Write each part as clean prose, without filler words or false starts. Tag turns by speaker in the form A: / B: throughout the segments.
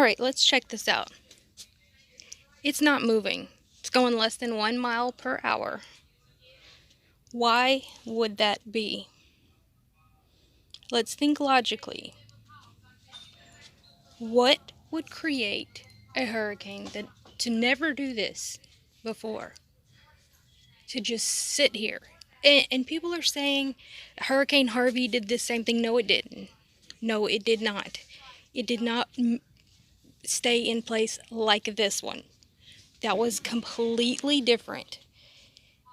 A: Alright, let's check this out. It's not moving. It's going less than 1 mile per hour. Why would that be? Let's think logically. What would create a hurricane to never do this before? To just sit here. And people are saying Hurricane Harvey did the same thing. No, it didn't. No, it did not. It did not stay in place like this one. That was completely different.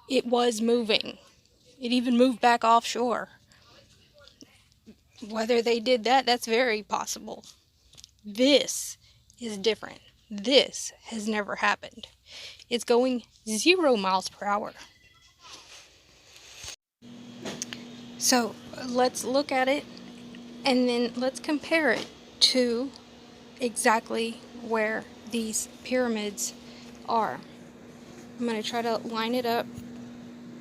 A: It was moving. It even moved back offshore. Whether they did that, that's very possible. This is different. This has never happened. It's going 0 miles per hour. So let's look at it and then let's compare it to exactly where these pyramids are. I'm going to try to line it up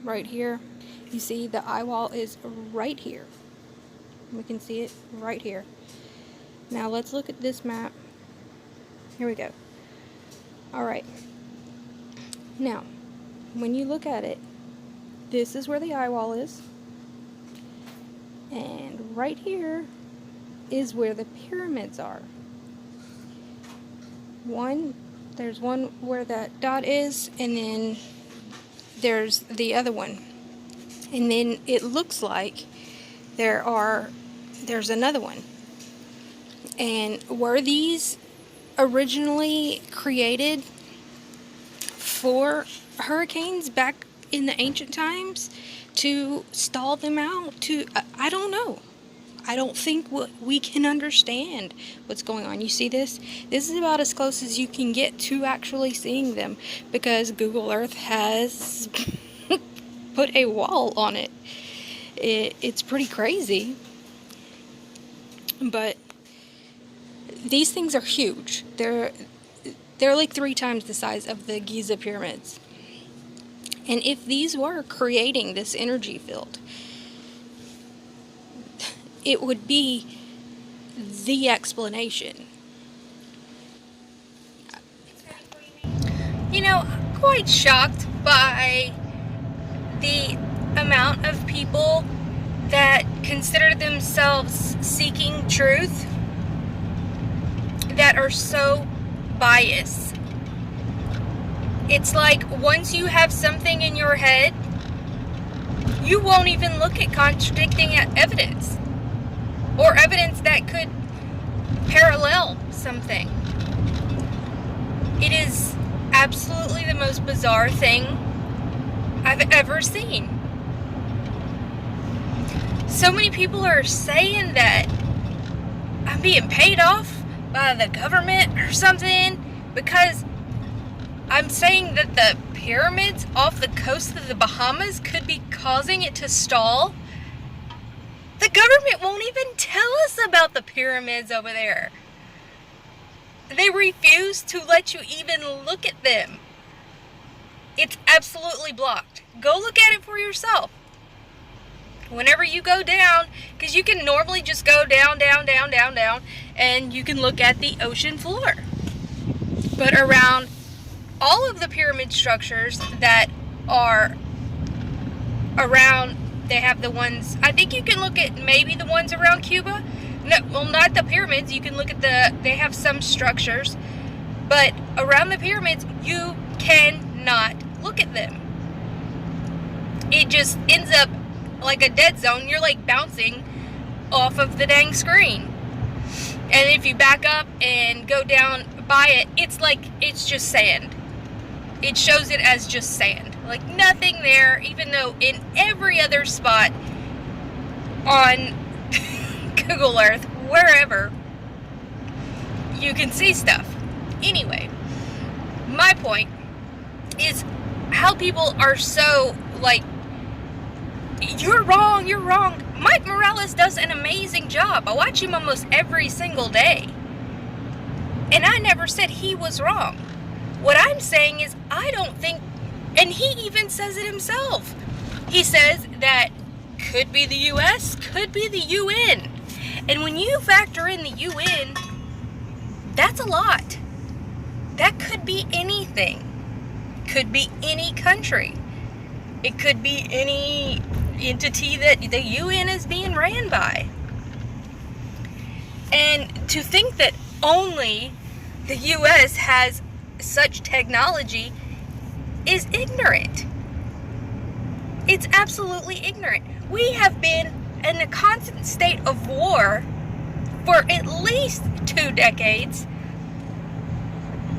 A: right here. You see the eye wall is right here. We can see it right here. Now let's look at this map. Here we go. Alright. Now, when you look at it, this is where the eye wall is. And right here is where the pyramids are. There's one where that dot is, and then there's the other one. And then it looks like there's another one. And were these originally created for hurricanes back in the ancient times to stall them out? I don't know. I don't think we can understand what's going on. You see this? This is about as close as you can get to actually seeing them, because Google Earth has put a wall on it. It's pretty crazy. But these things are huge. They're like 3 times the size of the Giza pyramids. And if these were creating this energy field, it would be the explanation. You know, I'm quite shocked by the amount of people that consider themselves seeking truth that are so biased. It's like once you have something in your head, you won't even look at contradicting evidence or evidence that could parallel something. It is absolutely the most bizarre thing I've ever seen. So many people are saying that I'm being paid off by the government or something because I'm saying that the pyramids off the coast of the Bahamas could be causing it to stall. The government won't even tell us about the pyramids over there. They refuse to let you even look at them. It's absolutely blocked. Go look at it for yourself. Whenever you go down, because you can normally just go down, and you can look at the ocean floor. But around all of the pyramid structures that are around, they have the ones, I think you can look at maybe the ones around Cuba. No, well, not the pyramids. You can look at they have some structures, but around the pyramids, you cannot look at them. It just ends up like a dead zone. You're like bouncing off of the dang screen. And if you back up and go down by it, it's just sand. It shows it as just sand. Like nothing there, even though in every other spot on Google Earth, wherever, you can see stuff. Anyway, my point is how people are so like, you're wrong. Mike Morales does an amazing job. I watch him almost every single day. And I never said he was wrong. What I'm saying is I don't think, and he even says it himself. He says that could be the U.S., could be the UN. And when you factor in the UN, that's That's a lot. That could be anything. Could be any country. It could be any entity that the UN is being ran by. And to think that only the US has such technology is ignorant. It's absolutely ignorant. We have been in a constant state of war for at least 2 decades,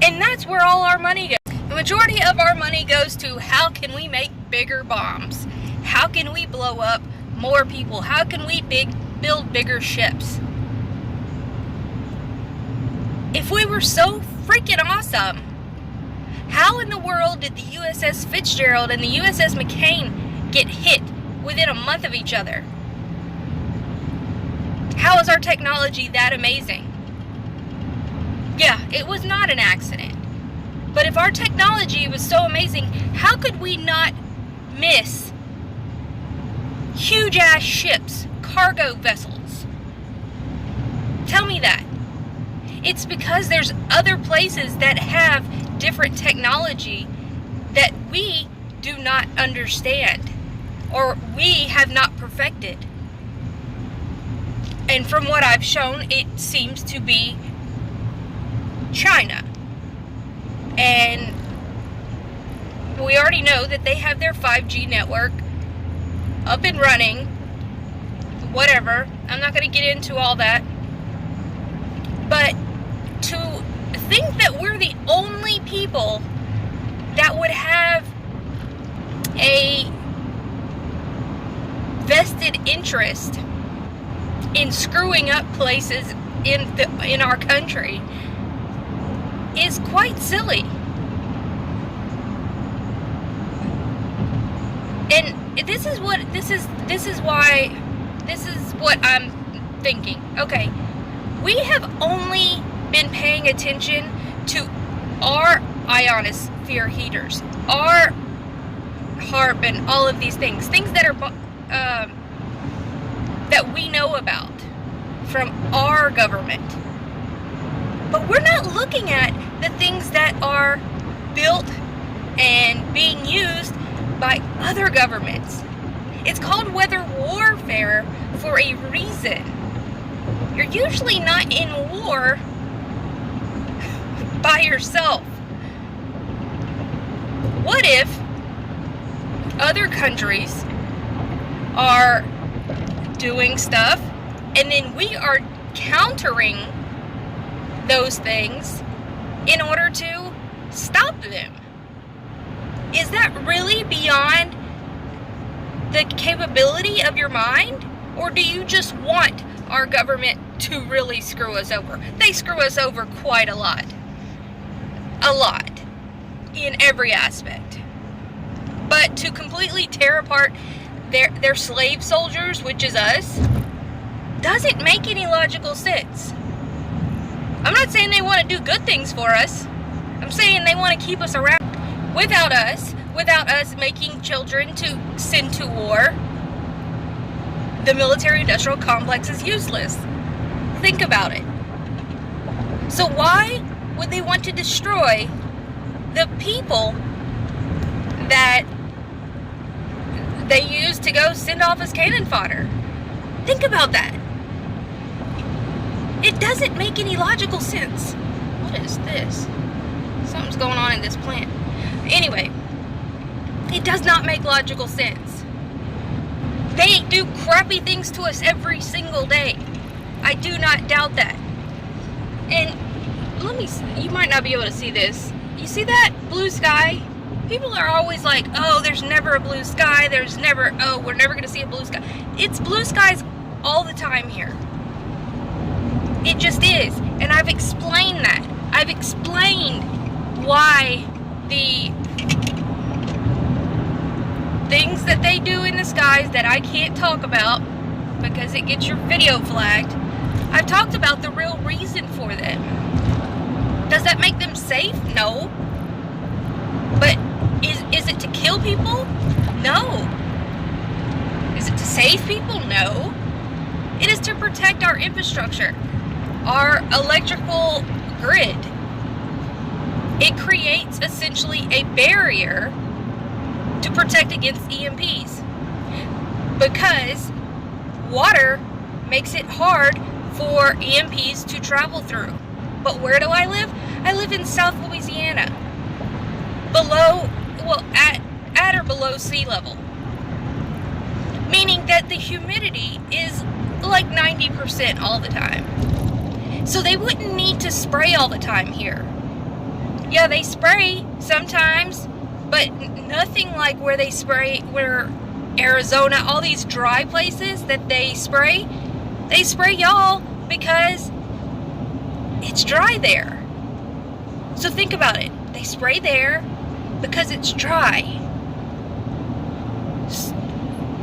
A: and that's where all our money goes. The majority of our money goes to how can we make bigger bombs? How can we blow up more people? How can we build bigger ships? If we were so freaking awesome, how in the world did the USS Fitzgerald and the USS McCain get hit within a month of each other? How is our technology that amazing? Yeah, it was not an accident. But if our technology was so amazing, how could we not miss huge ass ships, cargo vessels? Tell me that. It's because there's other places that have different technology that we do not understand or we have not perfected. And from what I've shown, it seems to be China. And we already know that they have their 5G network up and running. Whatever. I'm not going to get into all that. But to think that we're the only people that would have a vested interest in screwing up places in our country is quite silly. And this is what I'm thinking. Okay, we have only been paying attention to our ionosphere heaters, our HARP, and all of these things that are that we know about from our government. But we're not looking at the things that are built and being used by other governments. It's called weather warfare for a reason. You're usually not in war by yourself. What if other countries are doing stuff and then we are countering those things in order to stop them? Is that really beyond the capability of your mind? Or do you just want our government to really screw us over? They screw us over quite a lot. A lot. In every aspect. But to completely tear apart their slave soldiers, which is us, doesn't make any logical sense. I'm not saying they want to do good things for us. I'm saying they want to keep us around without us making children to send to war. The military-industrial complex is useless. Think about it. So why would they want to destroy the people that they use to go send off as cannon fodder? Think about that. It doesn't make any logical sense. What is this? Something's going on in this plant. Anyway, it does not make logical sense. They do crappy things to us every single day. I do not doubt that. And let me see, you might not be able to see this. You see that blue sky? People are always like, oh, there's never a blue sky. We're never going to see a blue sky. It's blue skies all the time here. It just is. And I've explained that. I've explained why the things that they do in the skies that I can't talk about because it gets your video flagged. I've talked about the real reason for them. Does that make them safe? No. But is it to kill people? No. Is it to save people? No. It is to protect our infrastructure, our electrical grid. It creates essentially a barrier to protect against EMPs, because water makes it hard for EMPs to travel through. But where do I live? I live in South Louisiana, at or below sea level, meaning that the humidity is like 90% all the time. So they wouldn't need to spray all the time here. Yeah, they spray sometimes, but nothing like where they spray, where Arizona, all these dry places that they spray y'all because it's dry there. So think about it. They spray there because it's dry.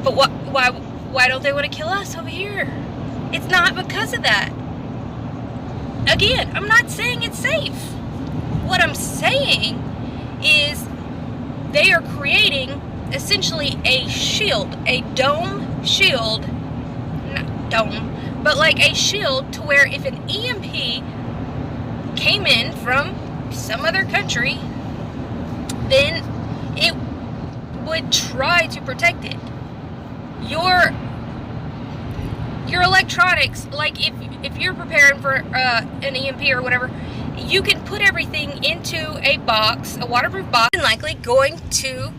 A: But why don't they want to kill us over here? It's not because of that. Again, I'm not saying it's safe. What I'm saying is they are creating essentially a shield, a dome shield, not dome, but like a shield to where if an EMP came in from some other country, then it would try to protect it. Your electronics, like if you're preparing for an EMP or whatever, you can put everything into a box, a waterproof box, and likely going to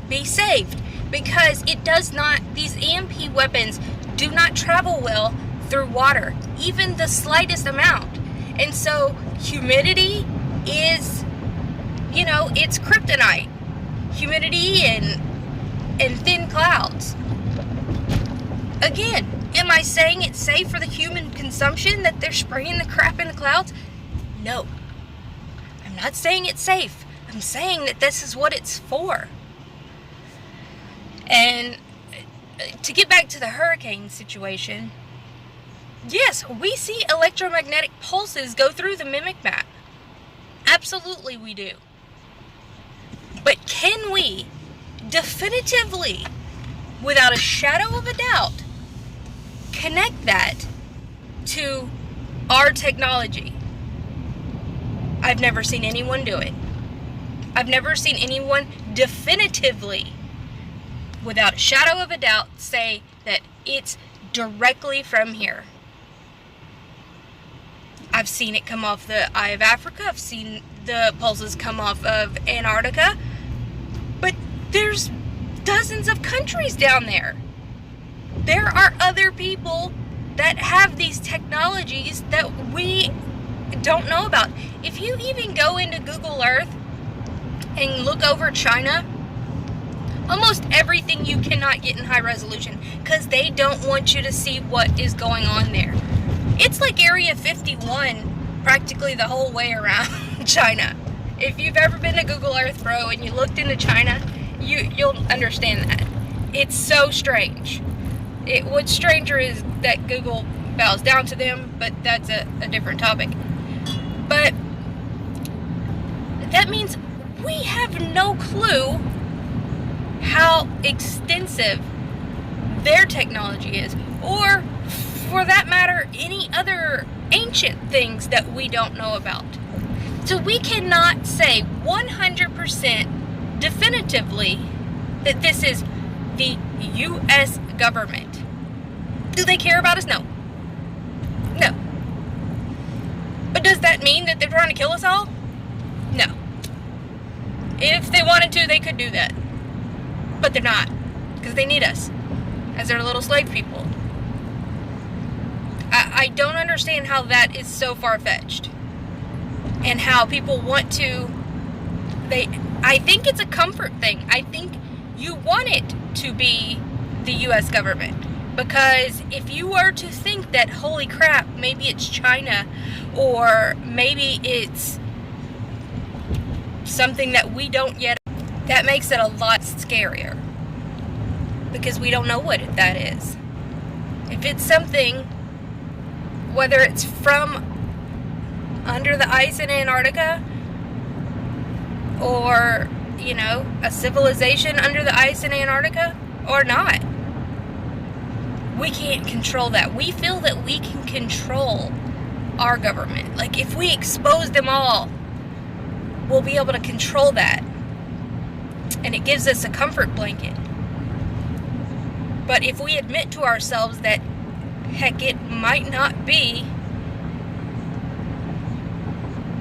A: be saved, because it does not, these EMP weapons do not travel well through water, even the slightest amount. And so humidity is, it's kryptonite. Humidity and thin clouds. Again, am I saying it's safe for the human consumption that they're spraying the crap in the clouds? No. I'm not saying it's safe. I'm saying that this is what it's for. And to get back to the hurricane situation, yes, we see electromagnetic pulses go through the mimic map. Absolutely we do. But can we definitively, without a shadow of a doubt, connect that to our technology? I've never seen anyone do it. I've never seen anyone definitively, without a shadow of a doubt, say that it's directly from here. I've seen it come off the Eye of Africa. I've seen the pulses come off of Antarctica. But there's dozens of countries down there. There are other people that have these technologies that we don't know about. If you even go into Google Earth and look over China, almost everything you cannot get in high resolution because they don't want you to see what is going on there. It's like Area 51 practically the whole way around China. If you've ever been to Google Earth, bro, and you looked into China, you'll understand that. It's so strange. What's stranger is that Google bows down to them, but that's a different topic. But that means we have no clue how extensive their technology is, or for that matter, any other ancient things that we don't know about. So we cannot say 100% definitively that this is the U.S. government. Do they care about us? No. No. But does that mean that they're trying to kill us all? No. If they wanted to, they could do that. But they're not, because they need us as their little slave people. I don't understand how that is so far-fetched, and how people want to, I think it's a comfort thing. I think you want it to be the U.S. government, because if you were to think that, holy crap, maybe it's China, or maybe it's something that we don't yet, that makes it a lot scarier, because we don't know what that is. If it's something, whether it's from under the ice in Antarctica, or, a civilization under the ice in Antarctica, or not, we can't control that. We feel that we can control our government. Like, if we expose them all, we'll be able to control that. And it gives us a comfort blanket. But if we admit to ourselves that, heck, it might not be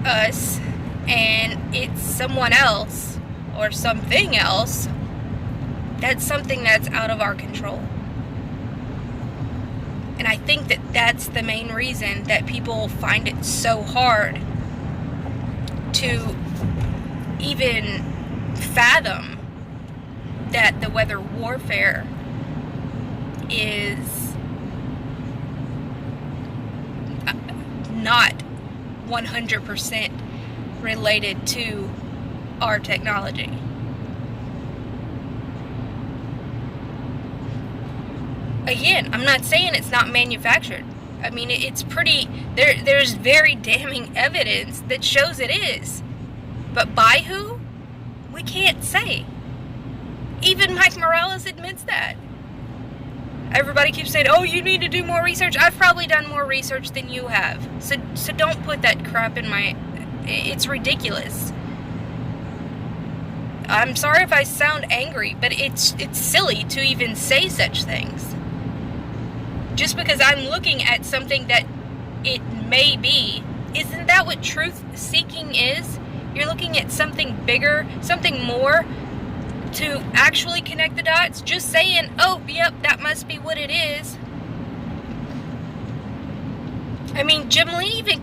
A: us, and it's someone else, or something else, that's something that's out of our control. And I think that that's the main reason that people find it so hard to even fathom that the weather warfare is not 100% related to our technology. Again, I'm not saying it's not manufactured. I mean, it's pretty, there's very damning evidence that shows it is. But by who? We can't say. Even Mike Morales admits that. Everybody keeps saying, oh, you need to do more research. I've probably done more research than you have. So don't put that crap in my... It's ridiculous. I'm sorry if I sound angry, but it's silly to even say such things. Just because I'm looking at something that it may be. Isn't that what truth seeking is? You're looking at something bigger, something more, to actually connect the dots. Just saying, oh, yep, that must be what it is. I mean, Jim Lee even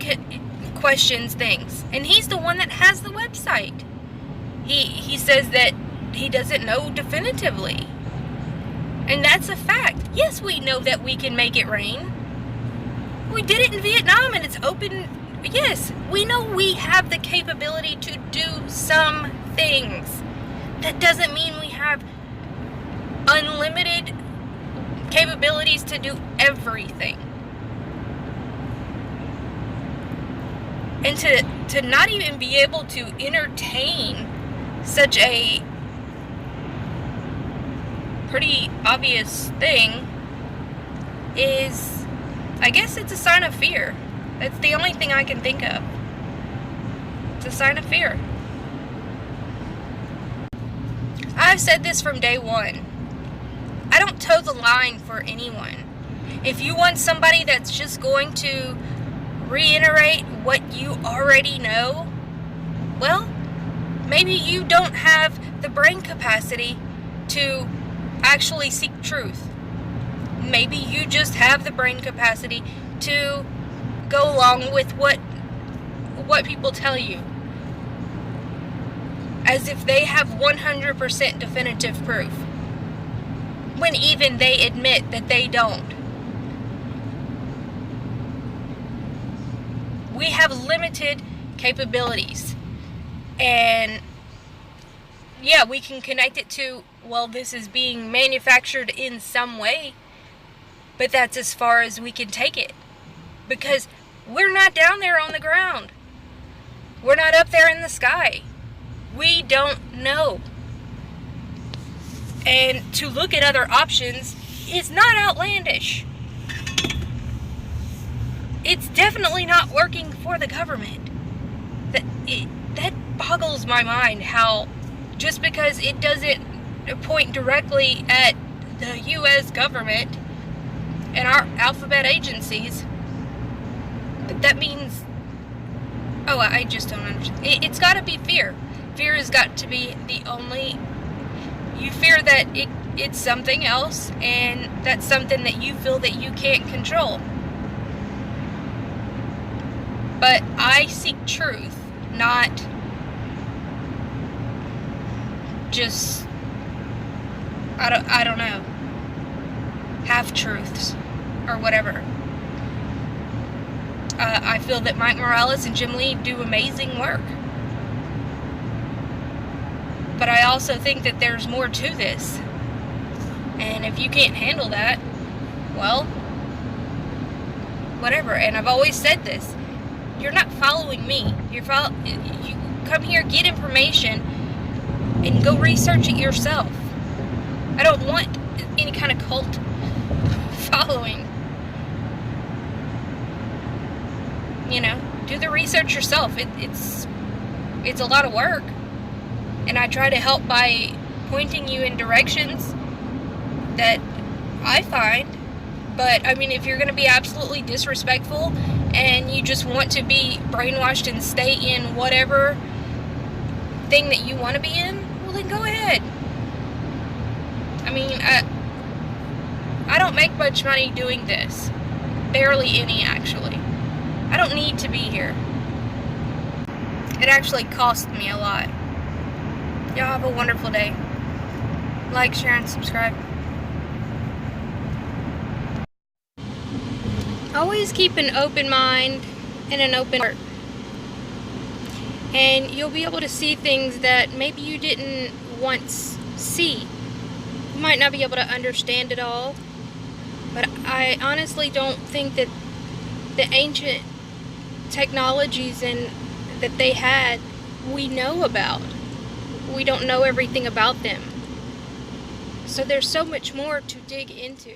A: questions things, and he's the one that has the website. He says that he doesn't know definitively, and that's a fact. Yes, we know that we can make it rain. We did it in Vietnam, and it's open. Yes, we know we have the capability to do some things. That doesn't mean we have unlimited capabilities to do everything. And to not even be able to entertain such a pretty obvious thing is, I guess it's a sign of fear. That's the only thing I can think of. It's a sign of fear. I've said this from day one. I don't toe the line for anyone. If you want somebody that's just going to reiterate what you already know, well, maybe you don't have the brain capacity to actually seek truth. Maybe you just have the brain capacity to go along with what people tell you, as if they have 100% definitive proof, when even they admit that they don't. We have limited capabilities, and yeah, we can connect it to, well, this is being manufactured in some way, but that's as far as we can take it, because we're not down there on the ground. We're not up there in the sky. We don't know. And to look at other options is not outlandish. It's definitely not working for the government. That boggles my mind, how just because it doesn't point directly at the U.S. government and our alphabet agencies, that means, oh, I just don't understand. It's got to be fear. Fear has got to be the only... You fear that it's something else, and that's something that you feel that you can't control. But I seek truth, not just, I don't know, half-truths or whatever. I feel that Mike Morales and Jim Lee do amazing work. But I also think that there's more to this. And if you can't handle that, well, whatever. And I've always said this. You're not following me. You come here, get information, and go research it yourself. I don't want any kind of cult following. you know, do the research yourself. It's a lot of work. And I try to help by pointing you in directions that I find. But, I mean, if you're going to be absolutely disrespectful and you just want to be brainwashed and stay in whatever thing that you want to be in, well, then go ahead. I mean, I don't make much money doing this. Barely any, actually. I don't need to be here. It actually cost me a lot. Y'all have a wonderful day. Like, share, and subscribe. Always keep an open mind and an open heart. And you'll be able to see things that maybe you didn't once see. You might not be able to understand it all, but I honestly don't think that the ancient technologies and that they had, we know about. We don't know everything about them. So there's so much more to dig into.